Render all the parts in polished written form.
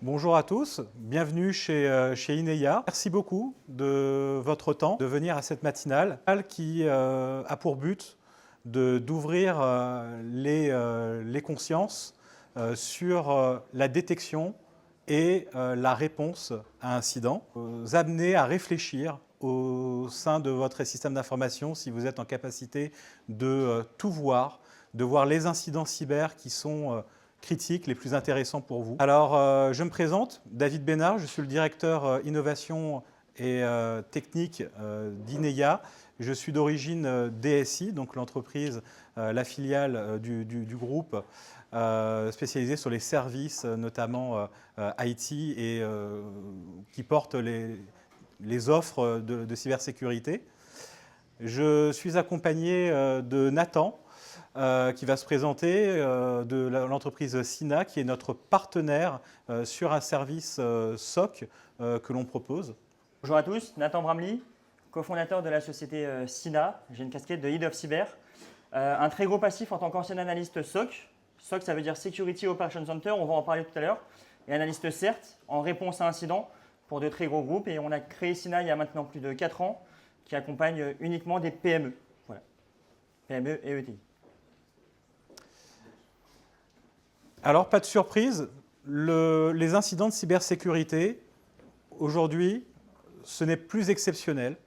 Bonjour à tous, bienvenue chez Ineia. Merci beaucoup de votre temps de venir à cette matinale qui a pour but d'ouvrir les consciences sur la détection et la réponse à incidents. Vous amener à réfléchir au sein de votre système d'information si vous êtes en capacité de tout voir, de voir les incidents cyber qui sont critiques les plus intéressants pour vous. Alors, je me présente, David Bénard, je suis le directeur innovation et technique d'Ineia. Je suis d'origine DSI, donc l'entreprise, la filiale du groupe spécialisée sur les services, notamment IT, et qui porte les offres de cybersécurité. Je suis accompagné de Nathan, qui va se présenter, de l'entreprise SINA, qui est notre partenaire sur un service SOC que l'on propose. Bonjour à tous, Nathan Bramley, cofondateur de la société SINA. J'ai une casquette de Head of Cyber. Un très gros passif en tant qu'ancien analyste SOC. SOC, ça veut dire Security Operations Center, on va en parler tout à l'heure. Et analyste CERT, en réponse à incidents pour de très gros groupes. Et on a créé SINA il y a maintenant plus de 4 ans, qui accompagne uniquement des PME. Voilà. PME et ETI. Alors, pas de surprise, les incidents de cybersécurité, aujourd'hui, ce n'est plus exceptionnel.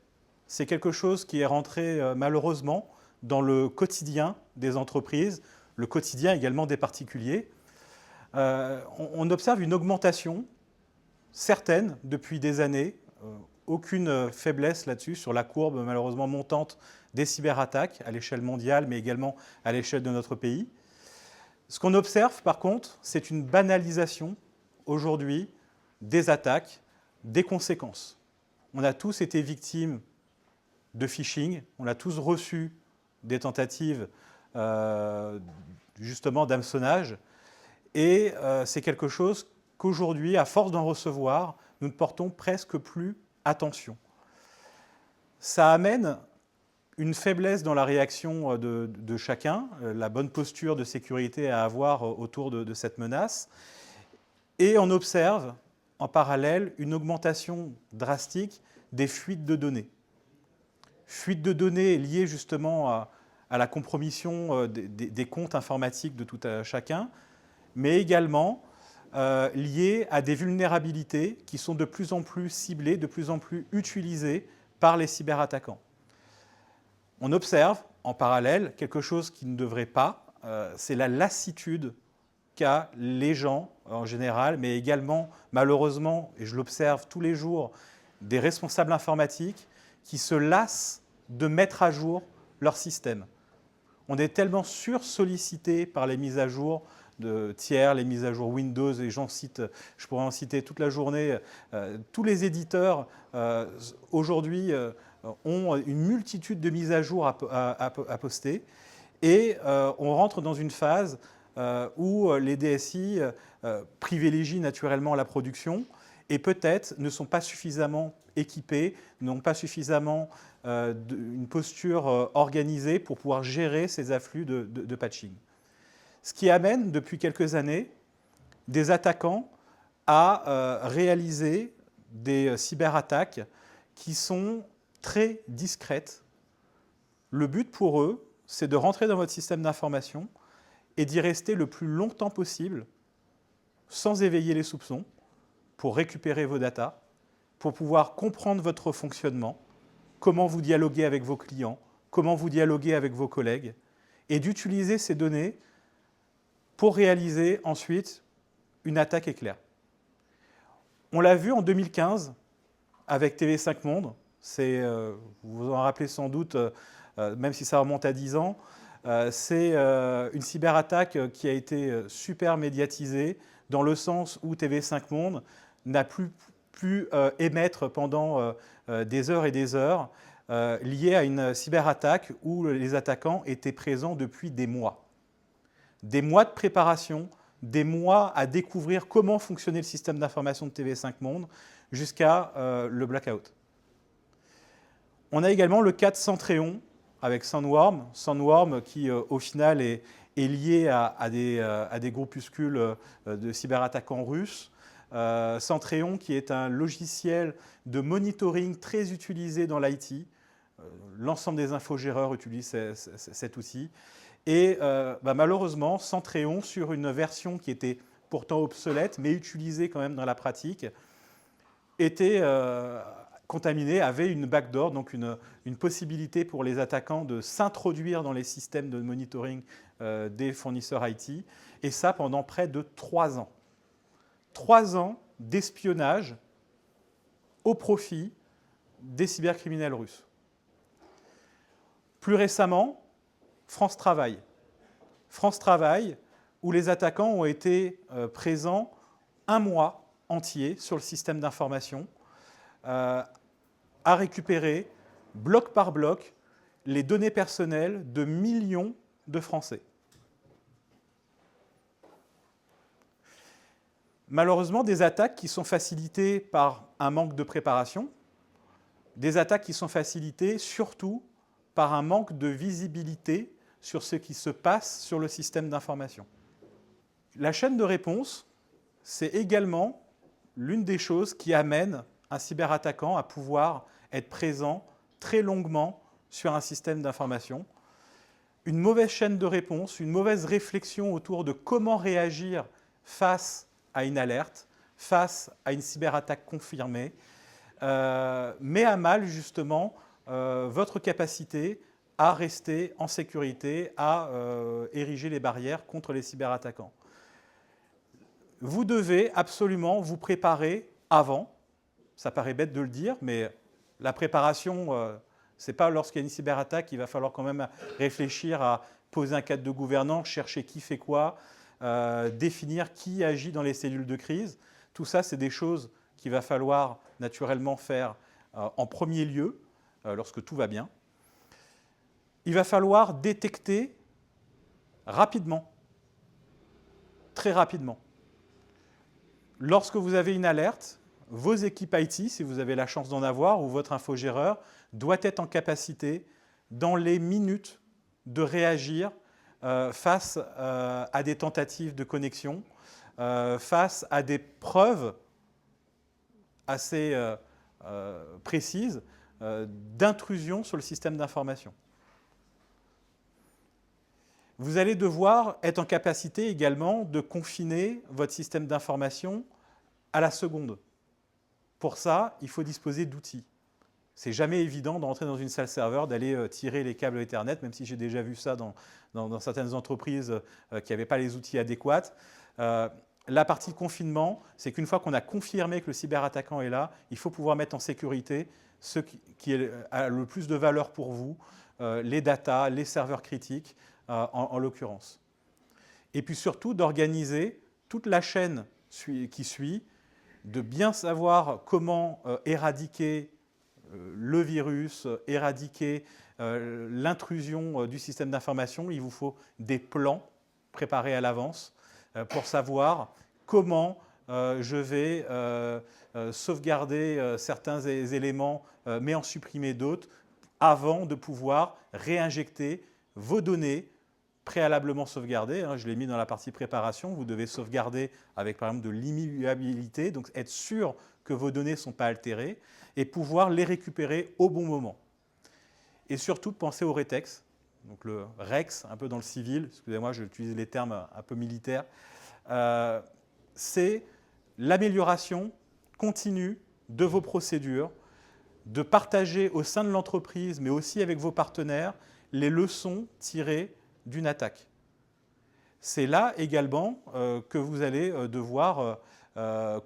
C'est quelque chose qui est rentré malheureusement dans le quotidien des entreprises, le quotidien également des particuliers. On observe une augmentation certaine depuis des années, aucune faiblesse là-dessus sur la courbe malheureusement montante des cyberattaques à l'échelle mondiale, mais également à l'échelle de notre pays. Ce qu'on observe, par contre, c'est une banalisation, aujourd'hui, des attaques, des conséquences. On a tous été victimes de phishing, on a tous reçu des tentatives, justement, d'hameçonnage, et c'est quelque chose qu'aujourd'hui, à force d'en recevoir, nous ne portons presque plus attention. Ça amène une faiblesse dans la réaction de chacun, la bonne posture de sécurité à avoir autour de cette menace. Et on observe en parallèle une augmentation drastique des fuites de données. Fuites de données liées justement à la compromission des comptes informatiques de tout chacun, mais également liées à des vulnérabilités qui sont de plus en plus ciblées, de plus en plus utilisées par les cyberattaquants. On observe en parallèle quelque chose qui ne devrait pas, c'est la lassitude qu'a les gens en général, mais également malheureusement, et je l'observe tous les jours, des responsables informatiques qui se lassent de mettre à jour leur système. On est tellement sursollicité par les mises à jour de tiers, les mises à jour Windows, et je pourrais en citer toute la journée. Tous les éditeurs aujourd'hui ont une multitude de mises à jour à poster, et on rentre dans une phase où les DSI privilégient naturellement la production et peut-être ne sont pas suffisamment équipés, n'ont pas suffisamment une posture organisée pour pouvoir gérer ces afflux de patching. Ce qui amène depuis quelques années des attaquants à réaliser des cyberattaques qui sont très discrètes. Le but pour eux, c'est de rentrer dans votre système d'information et d'y rester le plus longtemps possible sans éveiller les soupçons, pour récupérer vos datas, pour pouvoir comprendre votre fonctionnement, comment vous dialoguez avec vos clients, comment vous dialoguez avec vos collègues, et d'utiliser ces données pour réaliser ensuite une attaque éclair. On l'a vu en 2015 avec TV5 Monde. Vous vous en rappelez sans doute, même si ça remonte à 10 ans, c'est une cyberattaque qui a été super médiatisée dans le sens où TV5 Monde n'a plus pu émettre pendant des heures et des heures, liées à une cyberattaque où les attaquants étaient présents depuis des mois. Des mois de préparation, des mois à découvrir comment fonctionnait le système d'information de TV5 Monde jusqu'à le blackout. On a également le cas de Centréon avec Sandworm. Sandworm qui au final est lié à des groupuscules de cyberattaquants russes Centréon, qui est un logiciel de monitoring très utilisé dans l'IT. L'ensemble des infogéreurs utilisent cet outil. Et malheureusement, Centréon, sur une version qui était pourtant obsolète, mais utilisée quand même dans la pratique, était contaminé, avait une backdoor, donc une possibilité pour les attaquants de s'introduire dans les systèmes de monitoring des fournisseurs IT, et ça pendant près de 3 ans. 3 ans d'espionnage au profit des cybercriminels russes. Plus récemment, France Travail. France Travail, où les attaquants ont été présents 1 mois entier sur le système d'information, à récupérer, bloc par bloc, les données personnelles de millions de Français. Malheureusement, des attaques qui sont facilitées par un manque de préparation, des attaques qui sont facilitées surtout par un manque de visibilité sur ce qui se passe sur le système d'information. La chaîne de réponse, c'est également l'une des choses qui amène un cyberattaquant à pouvoir être présent très longuement sur un système d'information. Une mauvaise chaîne de réponse, une mauvaise réflexion autour de comment réagir face à une alerte, face à une cyberattaque confirmée, met à mal justement votre capacité à rester en sécurité, à ériger les barrières contre les cyberattaquants. Vous devez absolument vous préparer avant. Ça paraît bête de le dire, mais la préparation, ce n'est pas lorsqu'il y a une cyberattaque qu'il va falloir quand même réfléchir à poser un cadre de gouvernance, chercher qui fait quoi, définir qui agit dans les cellules de crise. Tout ça, c'est des choses qu'il va falloir naturellement faire en premier lieu, lorsque tout va bien. Il va falloir détecter rapidement, très rapidement. Lorsque vous avez une alerte, vos équipes IT, si vous avez la chance d'en avoir, ou votre infogéreur, doit être en capacité, dans les minutes, de réagir face à des tentatives de connexion, face à des preuves assez précises d'intrusion sur le système d'information. Vous allez devoir être en capacité également de confiner votre système d'information à la seconde. Pour ça, il faut disposer d'outils. C'est jamais évident d'entrer dans une salle serveur, d'aller tirer les câbles Ethernet, même si j'ai déjà vu ça dans certaines entreprises qui n'avaient pas les outils adéquats. La partie confinement, c'est qu'une fois qu'on a confirmé que le cyberattaquant est là, il faut pouvoir mettre en sécurité ce qui a le plus de valeur pour vous, les datas, les serveurs critiques, en l'occurrence. Et puis surtout d'organiser toute la chaîne qui suit, de bien savoir comment éradiquer le virus, éradiquer l'intrusion du système d'information. Il vous faut des plans préparés à l'avance pour savoir comment je vais sauvegarder certains éléments, mais en supprimer d'autres, avant de pouvoir réinjecter vos données préalablement sauvegardées. Je l'ai mis dans la partie préparation. Vous devez sauvegarder avec, par exemple, de l'immuabilité, donc être sûr que vos données ne sont pas altérées et pouvoir les récupérer au bon moment. Et surtout, penser au RETEX, donc le REX, un peu dans le civil, excusez-moi, j'utilise les termes un peu militaires, c'est l'amélioration continue de vos procédures, de partager au sein de l'entreprise, mais aussi avec vos partenaires, les leçons tirées d'une attaque. C'est là également que vous allez devoir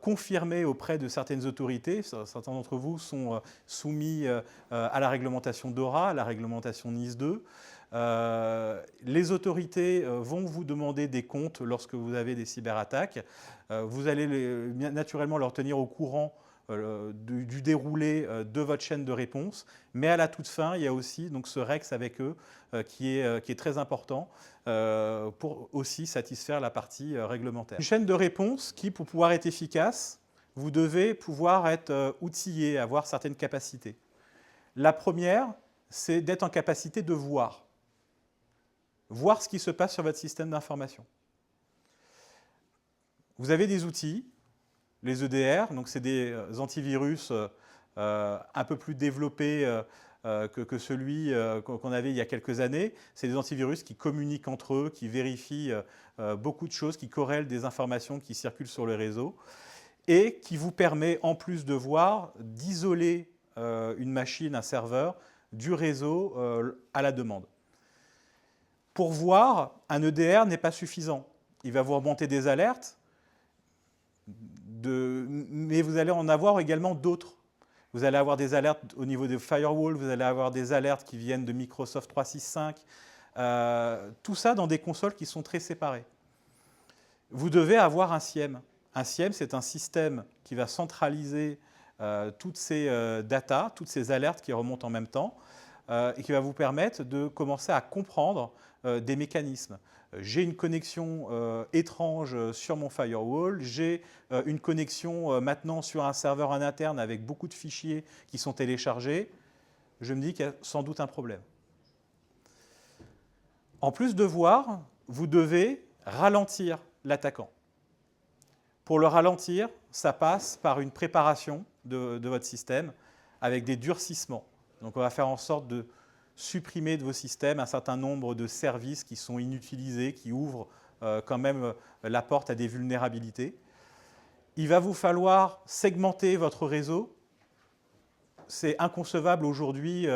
confirmer auprès de certaines autorités. Certains d'entre vous sont soumis à la réglementation DORA, à la réglementation NIS 2. Les autorités vont vous demander des comptes lorsque vous avez des cyberattaques. Vous allez naturellement leur tenir au courant du déroulé de votre chaîne de réponse. Mais à la toute fin, il y a aussi donc, ce REX avec eux qui est très important pour aussi satisfaire la partie réglementaire. Une chaîne de réponse qui, pour pouvoir être efficace, vous devez pouvoir être outillé, avoir certaines capacités. La première, c'est d'être en capacité de voir ce qui se passe sur votre système d'information. Vous avez des outils, Les EDR, donc c'est des antivirus un peu plus développés que celui qu'on avait il y a quelques années. C'est des antivirus qui communiquent entre eux, qui vérifient beaucoup de choses, qui corrèlent des informations qui circulent sur le réseau et qui vous permet, en plus de voir, d'isoler une machine, un serveur, du réseau à la demande. Pour voir, un EDR n'est pas suffisant. Il va vous remonter des alertes, mais vous allez en avoir également d'autres. Vous allez avoir des alertes au niveau des firewalls, vous allez avoir des alertes qui viennent de Microsoft 365, tout ça dans des consoles qui sont très séparées. Vous devez avoir un SIEM. Un SIEM, c'est un système qui va centraliser toutes ces datas, toutes ces alertes qui remontent en même temps, et qui va vous permettre de commencer à comprendre des mécanismes. J'ai une connexion étrange sur mon firewall, j'ai une connexion maintenant sur un serveur en interne avec beaucoup de fichiers qui sont téléchargés. Je me dis qu'il y a sans doute un problème. En plus de voir, vous devez ralentir l'attaquant. Pour le ralentir, ça passe par une préparation de votre système avec des durcissements. Donc on va faire en sorte de supprimer de vos systèmes un certain nombre de services qui sont inutilisés, qui ouvrent quand même la porte à des vulnérabilités. Il va vous falloir segmenter votre réseau. C'est inconcevable aujourd'hui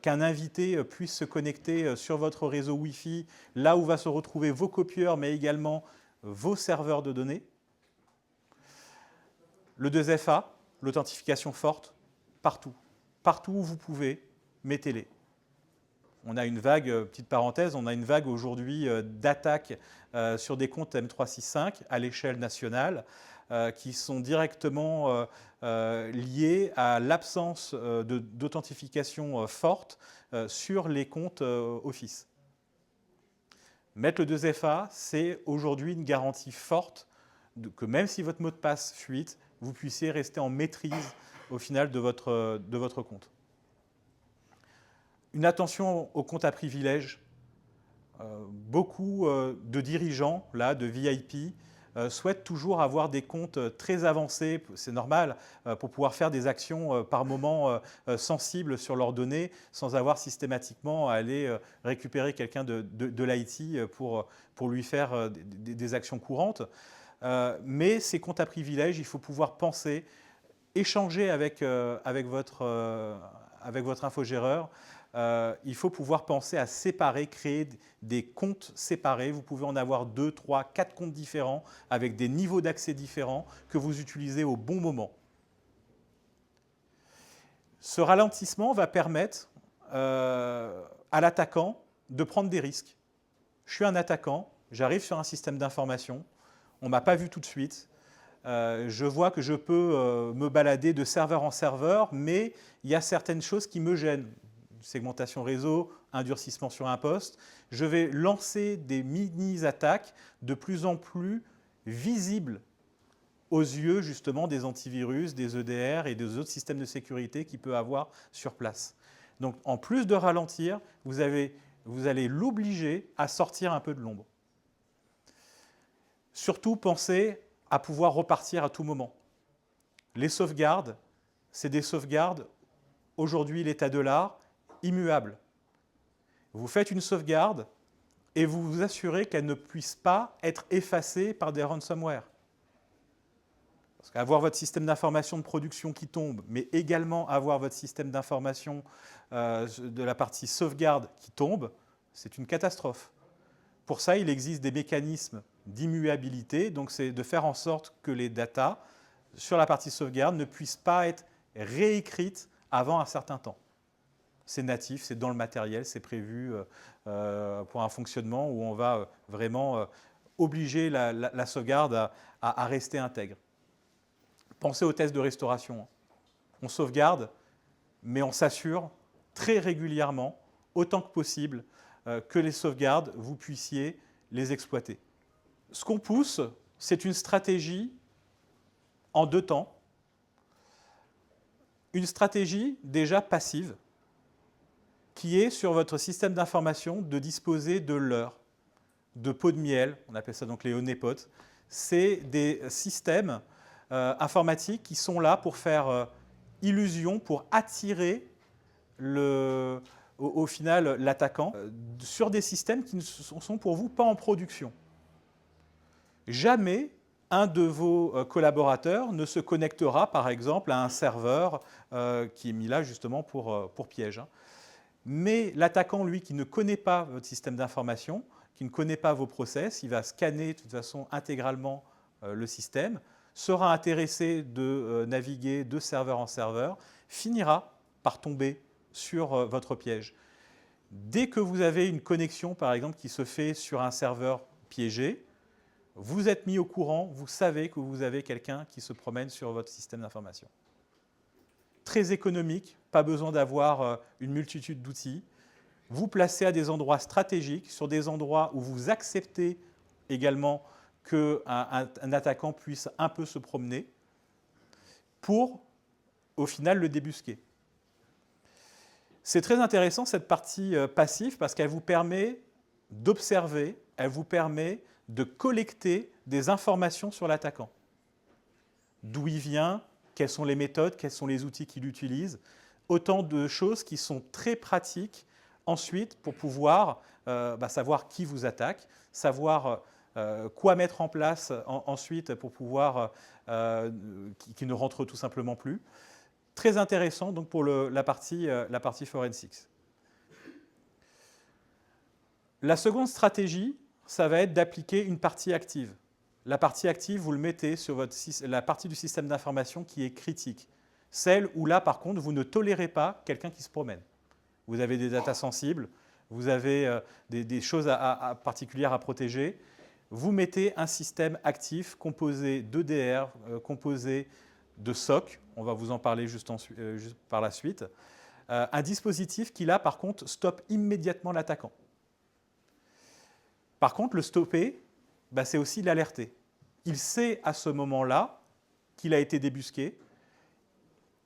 qu'un invité puisse se connecter sur votre réseau Wi-Fi, là où va se retrouver vos copieurs, mais également vos serveurs de données. Le 2FA, l'authentification forte, partout. Partout où vous pouvez, mettez-les. On a une vague, petite parenthèse, on a une vague aujourd'hui d'attaques sur des comptes M365 à l'échelle nationale qui sont directement liées à l'absence d'authentification forte sur les comptes Office. Mettre le 2FA, c'est aujourd'hui une garantie forte que même si votre mot de passe fuite, vous puissiez rester en maîtrise au final de votre compte. Une attention aux comptes à privilèges. Beaucoup de dirigeants, là, de VIP, souhaitent toujours avoir des comptes très avancés, c'est normal, pour pouvoir faire des actions par moment sensibles sur leurs données, sans avoir systématiquement à aller récupérer quelqu'un de l'IT pour lui faire des actions courantes. Mais ces comptes à privilèges, il faut pouvoir penser, échanger avec votre infogéreur. Il faut pouvoir penser à séparer, créer des comptes séparés. Vous pouvez en avoir 2, 3, 4 comptes différents avec des niveaux d'accès différents que vous utilisez au bon moment. Ce ralentissement va permettre à l'attaquant de prendre des risques. Je suis un attaquant, j'arrive sur un système d'information, on ne m'a pas vu tout de suite. Je vois que je peux me balader de serveur en serveur, mais il y a certaines choses qui me gênent. Segmentation réseau, un durcissement sur un poste. Je vais lancer des mini-attaques de plus en plus visibles aux yeux justement des antivirus, des EDR et des autres systèmes de sécurité qu'il peut avoir sur place. Donc en plus de ralentir, vous allez l'obliger à sortir un peu de l'ombre. Surtout, pensez à pouvoir repartir à tout moment. Les sauvegardes, c'est des sauvegardes, aujourd'hui l'état de l'art, immuables. Vous faites une sauvegarde et vous vous assurez qu'elle ne puisse pas être effacée par des ransomware. Parce qu'avoir votre système d'information de production qui tombe, mais également avoir votre système d'information de la partie sauvegarde qui tombe, c'est une catastrophe. Pour ça, il existe des mécanismes d'immuabilité, donc c'est de faire en sorte que les datas sur la partie sauvegarde ne puissent pas être réécrites avant un certain temps. C'est natif, c'est dans le matériel, c'est prévu pour un fonctionnement où on va vraiment obliger la sauvegarde à rester intègre. Pensez aux tests de restauration. On sauvegarde, mais on s'assure très régulièrement, autant que possible, que les sauvegardes, vous puissiez les exploiter. Ce qu'on pousse, c'est une stratégie en 2 temps. Une stratégie déjà passive, qui est sur votre système d'information de disposer de leurres, de pots de miel, on appelle ça donc les honeypots. C'est des systèmes informatiques qui sont là pour faire illusion, pour attirer au final l'attaquant sur des systèmes qui ne sont pour vous pas en production. Jamais un de vos collaborateurs ne se connectera par exemple à un serveur qui est mis là justement pour piège. Mais l'attaquant, lui, qui ne connaît pas votre système d'information, qui ne connaît pas vos process, il va scanner de toute façon intégralement le système, sera intéressé de naviguer de serveur en serveur, finira par tomber sur votre piège. Dès que vous avez une connexion, par exemple, qui se fait sur un serveur piégé, vous êtes mis au courant, vous savez que vous avez quelqu'un qui se promène sur votre système d'information. Très économique, pas besoin d'avoir une multitude d'outils. Vous placez à des endroits stratégiques, sur des endroits où vous acceptez également qu'un attaquant puisse un peu se promener pour, au final, le débusquer. C'est très intéressant cette partie passive parce qu'elle vous permet d'observer, elle vous permet de collecter des informations sur l'attaquant. D'où il vient, quelles sont les méthodes, quels sont les outils qu'il utilise. Autant de choses qui sont très pratiques ensuite pour pouvoir savoir qui vous attaque, savoir quoi mettre en place ensuite pour pouvoir qui ne rentre tout simplement plus. Très intéressant donc pour la partie forensics. La seconde stratégie, ça va être d'appliquer une partie active. La partie active, vous le mettez sur la partie du système d'information qui est critique. Celle où là, par contre, vous ne tolérez pas quelqu'un qui se promène. Vous avez des datas sensibles, vous avez des choses particulières à protéger. Vous mettez un système actif composé d'EDR, composé de SOC, on va vous en parler juste par la suite. Un dispositif qui, là, par contre, stoppe immédiatement l'attaquant. Par contre, le stopper, c'est aussi l'alerter. Il sait à ce moment-là qu'il a été débusqué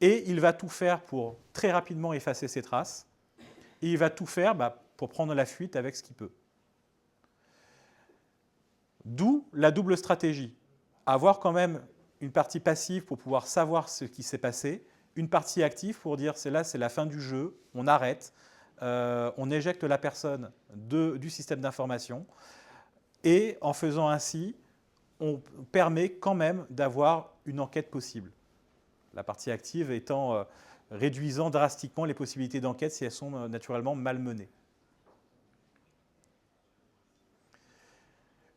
et il va tout faire pour très rapidement effacer ses traces et il va tout faire pour prendre la fuite avec ce qu'il peut. D'où la double stratégie. Avoir quand même une partie passive pour pouvoir savoir ce qui s'est passé, une partie active pour dire c'est la fin du jeu, on arrête, on éjecte la personne du système d'information et en faisant ainsi, on permet quand même d'avoir une enquête possible. La partie active étant réduisant drastiquement les possibilités d'enquête si elles sont naturellement malmenées.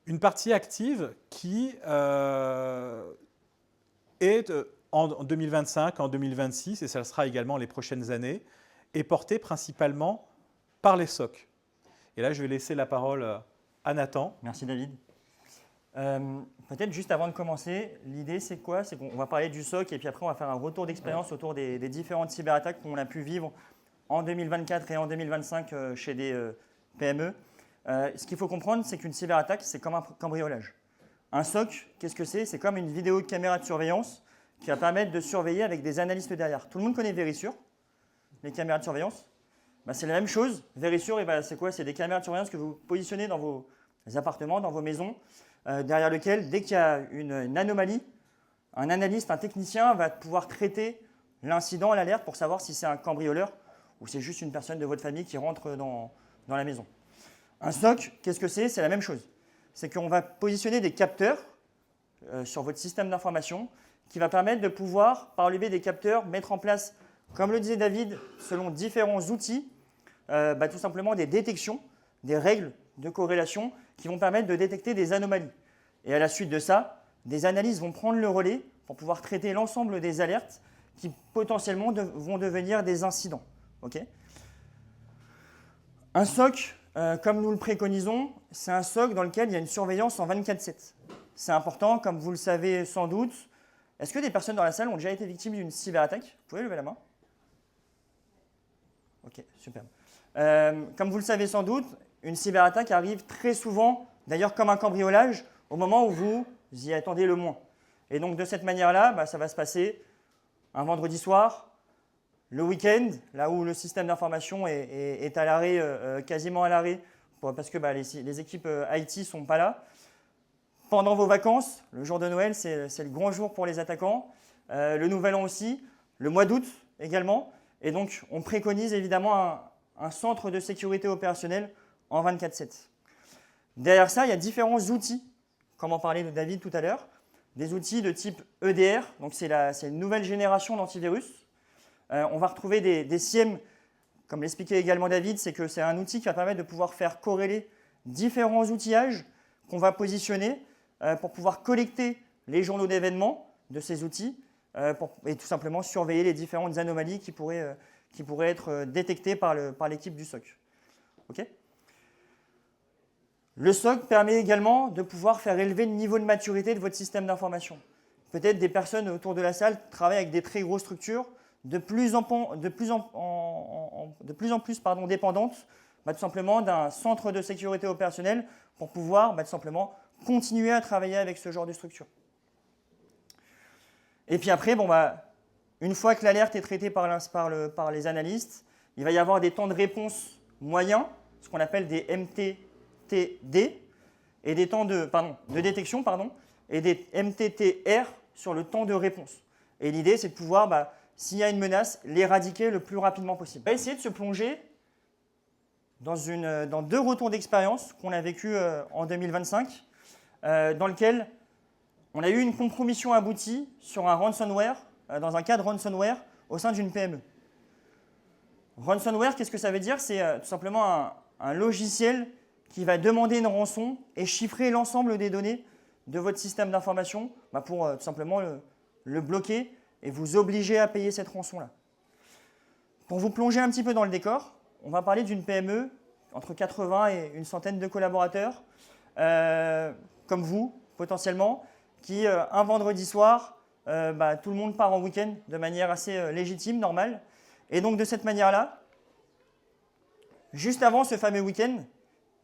Une partie active qui est en 2025, en 2026, et ça le sera également les prochaines années, est portée principalement par les SOC. Et là, je vais laisser la parole à Nathan. Merci David. Peut-être juste avant de commencer, l'idée c'est quoi? C'est qu'on va parler du SOC et puis après on va faire un retour d'expérience autour des différentes cyberattaques qu'on a pu vivre en 2024 et en 2025 chez des PME. Ce qu'il faut comprendre, c'est qu'une cyberattaque, c'est comme un cambriolage. Un SOC, qu'est-ce que c'est? C'est comme une vidéo de caméra de surveillance qui va permettre de surveiller avec des analystes derrière. Tout le monde connaît Verisure, les caméras de surveillance. C'est la même chose. Verisure, c'est quoi? C'est des caméras de surveillance que vous positionnez dans vos appartements, dans vos maisons, derrière lequel, dès qu'il y a une anomalie, un analyste, un technicien va pouvoir traiter l'incident, l'alerte, pour savoir si c'est un cambrioleur ou c'est juste une personne de votre famille qui rentre dans la maison. Un SOC, qu'est-ce que c'est? C'est la même chose. C'est qu'on va positionner des capteurs sur votre système d'information qui va permettre de pouvoir, par le biais des capteurs, mettre en place, comme le disait David, selon différents outils, tout simplement des détections, des règles de corrélation qui vont permettre de détecter des anomalies. Et à la suite de ça, des analyses vont prendre le relais pour pouvoir traiter l'ensemble des alertes qui potentiellement vont devenir des incidents. Okay. Un SOC, comme nous le préconisons, c'est un SOC dans lequel il y a une surveillance en 24/7. C'est important, comme vous le savez sans doute. Est-ce que des personnes dans la salle ont déjà été victimes d'une cyberattaque? Vous pouvez lever la main? Ok, super. Comme vous le savez sans doute, une cyberattaque arrive très souvent, d'ailleurs comme un cambriolage, au moment où vous y attendez le moins. Et donc de cette manière-là, ça va se passer un vendredi soir, le week-end, là où le système d'information est à l'arrêt, quasiment à l'arrêt, parce que les équipes IT ne sont pas là. pendant vos vacances, le jour de Noël, c'est le grand jour pour les attaquants, le Nouvel An aussi, le mois d'août également. Et donc, on préconise évidemment un centre de sécurité opérationnelle en 24/7. Derrière ça, il y a différents outils, comme en parlait David tout à l'heure, des outils de type EDR, donc c'est une nouvelle génération d'antivirus. On va retrouver des SIEM, comme l'expliquait également David, c'est que c'est un outil qui va permettre de pouvoir faire corréler différents outillages qu'on va positionner pour pouvoir collecter les journaux d'événements de ces outils et tout simplement surveiller les différentes anomalies qui pourraient être détectées par l'équipe du SOC. Okay. Le SOC permet également de pouvoir faire élever le niveau de maturité de votre système d'information. Peut-être des personnes autour de la salle travaillent avec des très grosses structures, de plus en plus dépendantes tout simplement d'un centre de sécurité opérationnelle pour pouvoir tout simplement continuer à travailler avec ce genre de structure. Et puis après, une fois que l'alerte est traitée par les analystes, il va y avoir des temps de réponse moyens, ce qu'on appelle des MTTD, et des temps de détection, et des MTTR sur le temps de réponse. Et l'idée, c'est de pouvoir, s'il y a une menace, l'éradiquer le plus rapidement possible. On va essayer de se plonger dans 2 retours d'expérience qu'on a vécu en 2025, dans lequel on a eu une compromission aboutie sur un ransomware, dans un cas de ransomware au sein d'une PME. Ransomware, qu'est-ce que ça veut dire? C'est tout simplement un logiciel qui va demander une rançon et chiffrer l'ensemble des données de votre système d'information pour tout simplement le bloquer et vous obliger à payer cette rançon-là. Pour vous plonger un petit peu dans le décor, on va parler d'une PME entre 80 et une centaine de collaborateurs, comme vous, potentiellement, qui, un vendredi soir, tout le monde part en week-end de manière assez légitime, normale. Et donc, de cette manière-là, juste avant ce fameux week-end,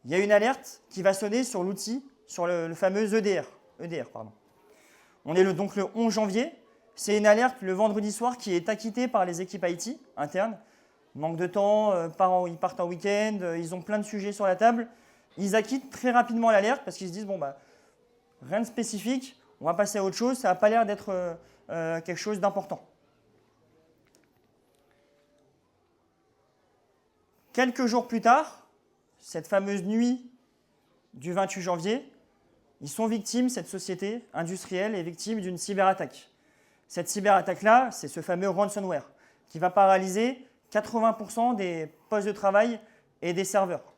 il y a une alerte qui va sonner sur l'outil, sur le fameux EDR. On est donc le 11 janvier. C'est une alerte le vendredi soir qui est acquittée par les équipes IT internes. Manque de temps, ils partent en week-end, ils ont plein de sujets sur la table. Ils acquittent très rapidement l'alerte parce qu'ils se disent rien de spécifique, on va passer à autre chose, ça n'a pas l'air d'être quelque chose d'important. Quelques jours plus tard, cette fameuse nuit du 28 janvier, ils sont victimes, cette société industrielle est victime d'une cyberattaque. Cette cyberattaque-là, c'est ce fameux ransomware qui va paralyser 80% des postes de travail et des serveurs.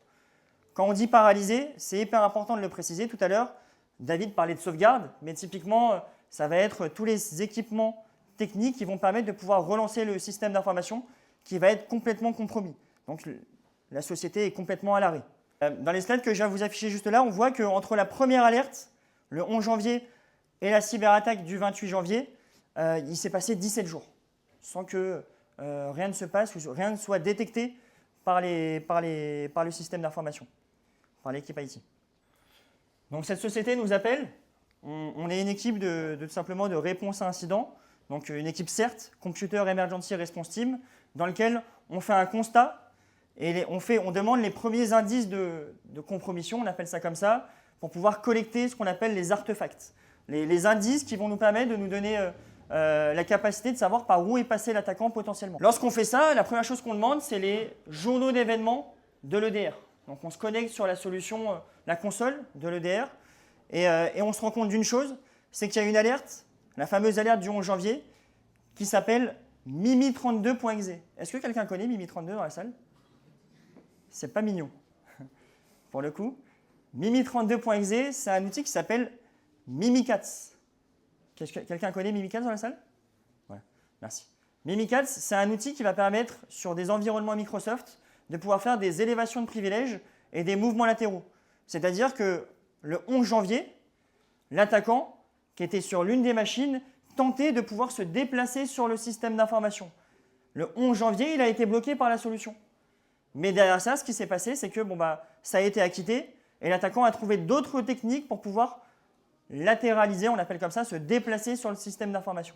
Quand on dit paralyser, c'est hyper important de le préciser. Tout à l'heure, David parlait de sauvegarde, mais typiquement, ça va être tous les équipements techniques qui vont permettre de pouvoir relancer le système d'information qui va être complètement compromis. Donc, la société est complètement à l'arrêt. Dans les slides que je viens vous afficher juste là, on voit qu'entre la première alerte, le 11 janvier, et la cyberattaque du 28 janvier, il s'est passé 17 jours, sans que rien ne se passe ou rien ne soit détecté par le système d'information, par l'équipe IT. Donc cette société nous appelle, on est une équipe tout simplement de réponse à incident, donc une équipe CERT, Computer Emergency Response Team, dans lequel on fait un constat et on demande les premiers indices de compromission, on appelle ça comme ça, pour pouvoir collecter ce qu'on appelle les artefacts, les indices qui vont nous permettre de nous donner la capacité de savoir par où est passé l'attaquant potentiellement. Lorsqu'on fait ça, la première chose qu'on demande, c'est les journaux d'événements de l'EDR. Donc on se connecte sur la solution, la console de l'EDR, et on se rend compte d'une chose, c'est qu'il y a une alerte, la fameuse alerte du 11 janvier, qui s'appelle Mimi32.exe. Est-ce que quelqu'un connaît Mimi32 dans la salle? C'est pas mignon, pour le coup. Mimi32.exe, c'est un outil qui s'appelle Mimikatz. Quelqu'un connaît Mimikatz dans la salle? Ouais, merci. Mimikatz, c'est un outil qui va permettre, sur des environnements Microsoft, de pouvoir faire des élévations de privilèges et des mouvements latéraux. C'est-à-dire que le 11 janvier, l'attaquant, qui était sur l'une des machines, tentait de pouvoir se déplacer sur le système d'information. Le 11 janvier, il a été bloqué par la solution. Mais derrière ça, ce qui s'est passé, c'est que ça a été acquitté et l'attaquant a trouvé d'autres techniques pour pouvoir latéraliser, on appelle comme ça, se déplacer sur le système d'information.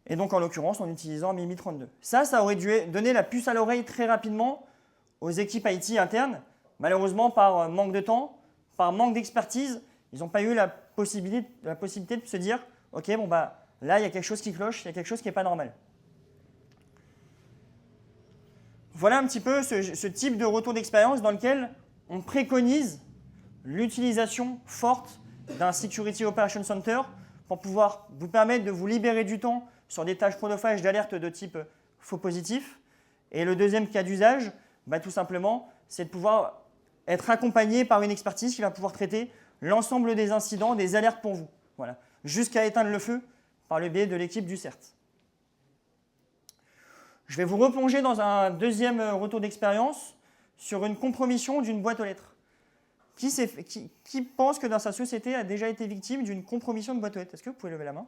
Et donc, en l'occurrence, en utilisant Mimi32. Ça aurait dû donner la puce à l'oreille très rapidement aux équipes IT internes. Malheureusement, par manque de temps, par manque d'expertise, Ils n'ont pas eu la possibilité de se dire « Ok, bon, bah, là, il y a quelque chose qui cloche, il y a quelque chose qui n'est pas normal. » Voilà un petit peu ce type de retour d'expérience dans lequel on préconise l'utilisation forte d'un Security Operations Center pour pouvoir vous permettre de vous libérer du temps sur des tâches chronophages d'alerte de type faux positif. Et le deuxième cas d'usage, bah, tout simplement, c'est de pouvoir être accompagné par une expertise qui va pouvoir traiter l'ensemble des incidents, des alertes pour vous, voilà, jusqu'à éteindre le feu par le biais de l'équipe du CERT. Je vais vous replonger dans un deuxième retour d'expérience sur une compromission d'une boîte aux lettres. Qui pense que dans sa société a déjà été victime d'une compromission de boîte aux lettres? Est-ce que vous pouvez lever la main?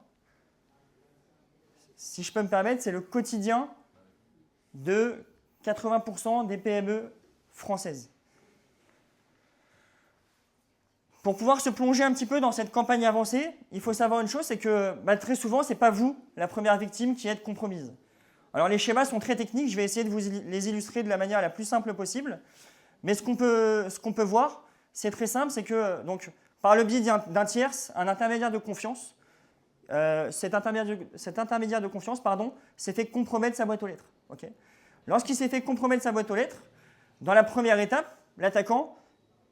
Si je peux me permettre, c'est le quotidien de 80% des PME françaises. Pour pouvoir se plonger un petit peu dans cette campagne avancée, il faut savoir une chose, c'est que très souvent, ce n'est pas vous, la première victime, qui êtes compromise. Alors les schémas sont très techniques, je vais essayer de vous les illustrer de la manière la plus simple possible. Mais ce qu'on peut voir, c'est très simple, c'est que donc, par le biais d'un tierce, un intermédiaire de confiance, cet intermédiaire de confiance s'est fait compromettre sa boîte aux lettres. Okay. Lorsqu'il s'est fait compromettre sa boîte aux lettres, dans la première étape, l'attaquant,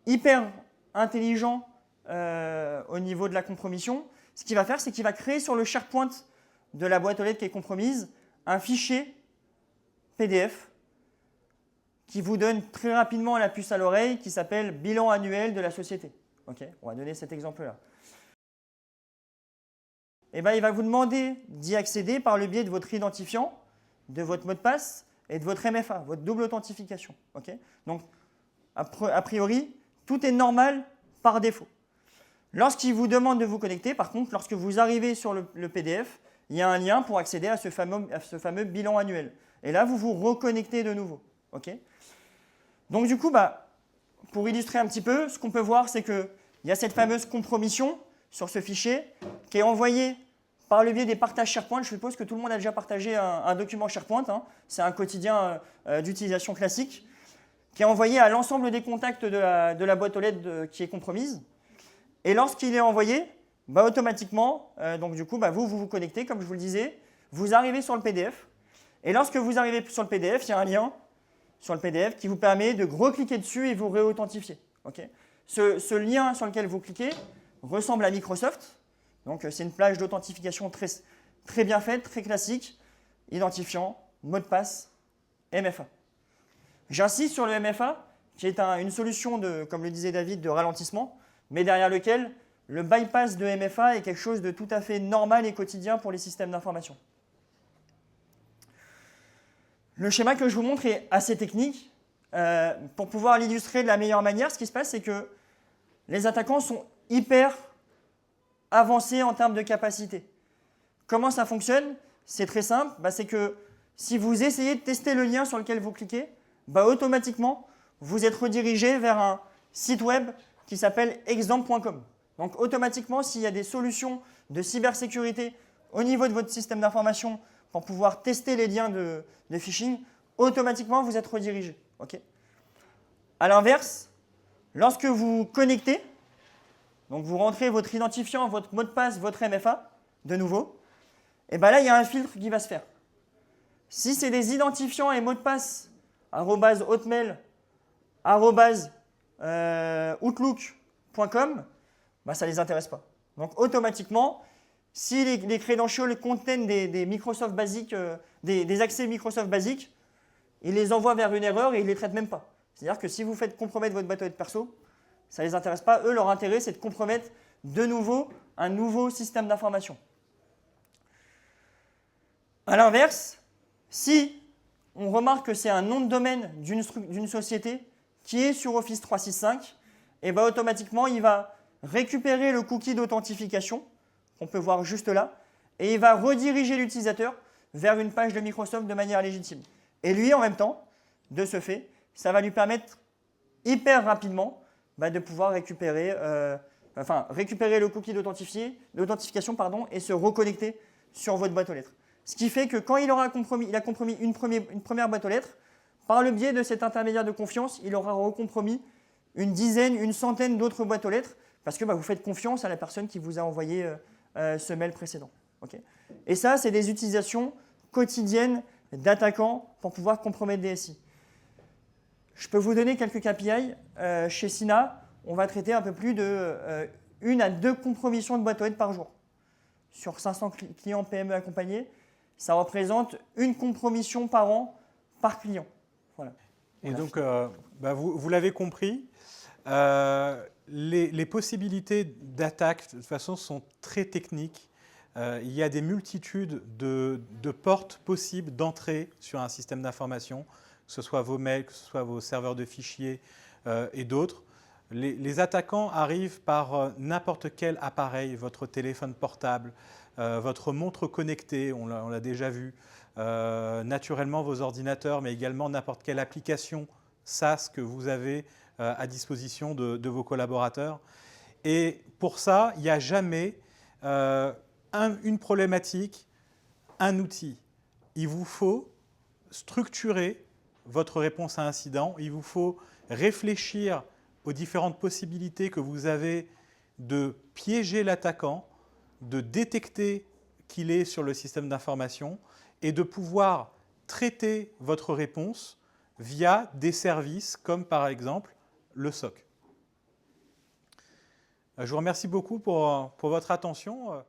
hyper intelligent au niveau de la compromission, ce qu'il va faire, c'est qu'il va créer sur le SharePoint de la boîte aux lettres qui est compromise un fichier PDF qui vous donne très rapidement la puce à l'oreille qui s'appelle bilan annuel de la société. Okay, on va donner cet exemple-là. Et il va vous demander d'y accéder par le biais de votre identifiant, de votre mot de passe et de votre MFA, votre double authentification. Okay, donc, a priori, tout est normal par défaut. Lorsqu'il vous demande de vous connecter, par contre, lorsque vous arrivez sur le PDF, il y a un lien pour accéder à ce fameux bilan annuel. Et là, vous vous reconnectez de nouveau. Okay, donc du coup, pour illustrer un petit peu, ce qu'on peut voir, c'est qu'il y a cette fameuse compromission sur ce fichier qui est envoyée par le biais des partages SharePoint. Je suppose que tout le monde a déjà partagé un document SharePoint. Hein. C'est un quotidien d'utilisation classique qui est envoyé à l'ensemble des contacts de la boîte aux lettres qui est compromise. Et lorsqu'il est envoyé, automatiquement, donc du coup, vous vous connectez, comme je vous le disais, vous arrivez sur le PDF. Et lorsque vous arrivez sur le PDF, il y a un lien sur le PDF qui vous permet de recliquer dessus et vous réauthentifier. Okay, ce lien sur lequel vous cliquez ressemble à Microsoft. Donc, c'est une plage d'authentification très, très bien faite, très classique. Identifiant, mot de passe, MFA. J'insiste sur le MFA, qui est une solution, comme le disait David, de ralentissement, mais derrière lequel le bypass de MFA est quelque chose de tout à fait normal et quotidien pour les systèmes d'information. Le schéma que je vous montre est assez technique. Pour pouvoir l'illustrer de la meilleure manière, ce qui se passe, c'est que les attaquants sont hyper avancés en termes de capacité. Comment ça fonctionne? C'est très simple. C'est que si vous essayez de tester le lien sur lequel vous cliquez, automatiquement, vous êtes redirigé vers un site web qui s'appelle exemple.com. Donc, automatiquement, s'il y a des solutions de cybersécurité au niveau de votre système d'information pour pouvoir tester les liens de phishing, automatiquement, vous êtes redirigé. Okay, à l'inverse, lorsque vous connectez, donc vous rentrez votre identifiant, votre mot de passe, votre MFA, de nouveau, et là, il y a un filtre qui va se faire. Si c'est des identifiants et mots de passe, @hotmail, @outlook.com, ça ne les intéresse pas. Donc, automatiquement, si les credentials contiennent des Microsoft basiques, des accès Microsoft basiques, ils les envoient vers une erreur et ils ne les traitent même pas. C'est-à-dire que si vous faites compromettre votre boîte aux lettres perso, ça ne les intéresse pas. Eux, leur intérêt, c'est de compromettre de nouveau un nouveau système d'information. A l'inverse, si on remarque que c'est un nom de domaine d'une société qui est sur Office 365, et automatiquement, il va récupérer le cookie d'authentification, qu'on peut voir juste là, et il va rediriger l'utilisateur vers une page de Microsoft de manière légitime. Et lui, en même temps, de ce fait, ça va lui permettre hyper rapidement de pouvoir récupérer le cookie d'authentification et se reconnecter sur votre boîte aux lettres. Ce qui fait que quand il a compromis une première boîte aux lettres, par le biais de cet intermédiaire de confiance, il aura recompromis une dizaine, une centaine d'autres boîtes aux lettres, Parce que vous faites confiance à la personne qui vous a envoyé ce mail précédent. Okay. Et ça, c'est des utilisations quotidiennes d'attaquants pour pouvoir compromettre des SI. Je peux vous donner quelques KPI. Chez Sina, on va traiter un peu plus de 1 à 2 compromissions de boîte aux lettres par jour. Sur 500 clients PME accompagnés, ça représente 1 compromission par an par client. Voilà. Et donc, vous l'avez compris, les possibilités d'attaque, de toute façon, sont très techniques. Il y a des multitudes de portes possibles d'entrée sur un système d'information, que ce soit vos mails, que ce soit vos serveurs de fichiers et d'autres. Les attaquants arrivent par n'importe quel appareil, votre téléphone portable, votre montre connectée, on l'a déjà vu, naturellement vos ordinateurs, mais également n'importe quelle application SaaS que vous avez à disposition de vos collaborateurs. Et pour ça, il n'y a jamais une problématique, un outil. Il vous faut structurer votre réponse à incident, il vous faut réfléchir aux différentes possibilités que vous avez de piéger l'attaquant, de détecter qu'il est sur le système d'information et de pouvoir traiter votre réponse via des services comme par exemple le SOC. Je vous remercie beaucoup pour votre attention.